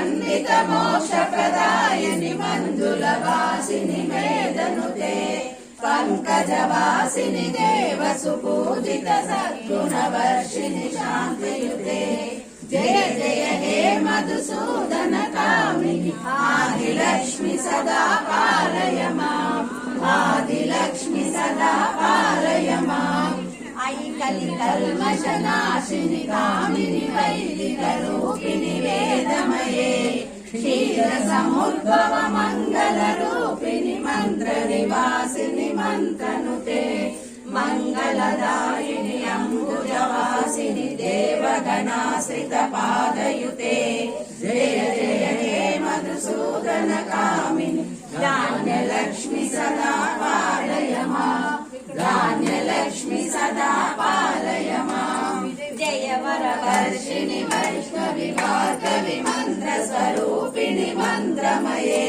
వందిత మోక్షప్రదాయిని మంజులవాసిని మేధనుతే పంకజవాసిని దేవసుపూజిత సద్గుణవర్షిణి శాంతియుతే జయ జయ హే మధుసూదన కామిని ఆదిలక్ష్మి సదా పాలయ మాం ఆదిలక్ష్మి సదా పాలయ మాం ఐకలి కల్మషనాశిని కామిని వైదిక రూపిణి వేదమయే క్షీర సముద్భవ మంగళ రూపిణి మంత్ర నివాసిని మంత్రనుతే మంగళదాయిని అంబుజవాసిని దేవగణాశ్రిత పాదయుతే జయ జయ హే మధుసూదన కామిని ధాన్యలక్ష్మి సదా పాలయ మాం ధాన్యలక్ష్మి సదా పాలయ మాం జయ వరవర్షిణి వైష్ణవి భార్గవి మంత్ర స్వరూపిణి మంత్రమయే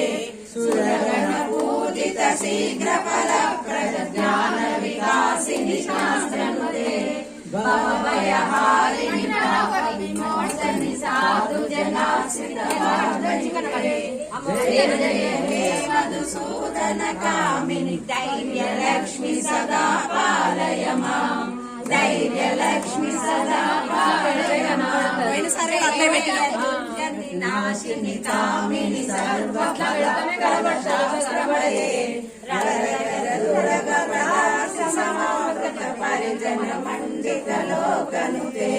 సురగణ పూజిత శీఘ్ర ఫలప్రద జ్ఞాన వికాసిని శాస్త్రనుతే భవభయహారిణి పాప విమోచని సాధు జనాశ్రిత జయ జయ హే మధుసూదన కామిని ధైర్యలక్ష్మి సదా పాలయ మాం ధైర్యలక్ష్మి సదా పాలయ మాం నాశిని కామిని సర్వఫలప్రదశాస్త్రమయే సమాగత పరిజన మండిత లోకనుతే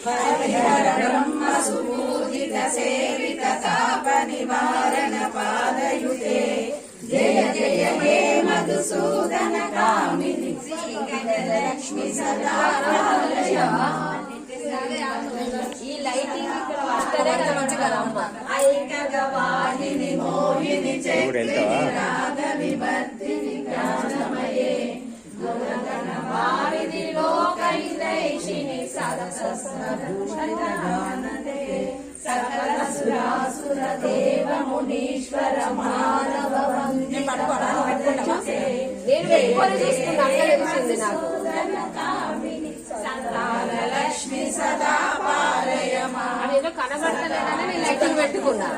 హరిహర బ్రహ్మ సుపూజిత సేవిత తాప నివారణ పాదయుతే జయ జయ హే మధుసూదన కామిని శ్రీగణలక్ష్మి సదా పాలయ మాం ఈ లైటింగ్ ఇక్కడ వస్తేనే కదా మంచిగా ఐకగవాహిని మోహిని రాగ వివర్ధిని జ్ఞానమయే గుణగణ వారిది లోకైలైషిని సదసస్వరూషణానతే సకల సురాసుర దేవ మునీశ్వర మానవ వందే కామిని సంతానలక్ష్మి సదా పాలయ మాం అదేదో కనబడతలేదని నేను లైటింగ్ పెట్టుకున్నా.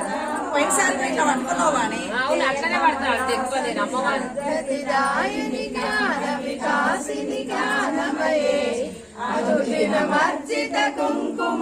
పోయినసారి ఇట్లా పట్టుకున్నావు అని అవును అట్లనే పడతాను ఎక్కువ నేను అమ్మవారి జ్ఞాన వికాసిని జ్ఞానమయే అదుషిణ మర్జిత కుంకుమ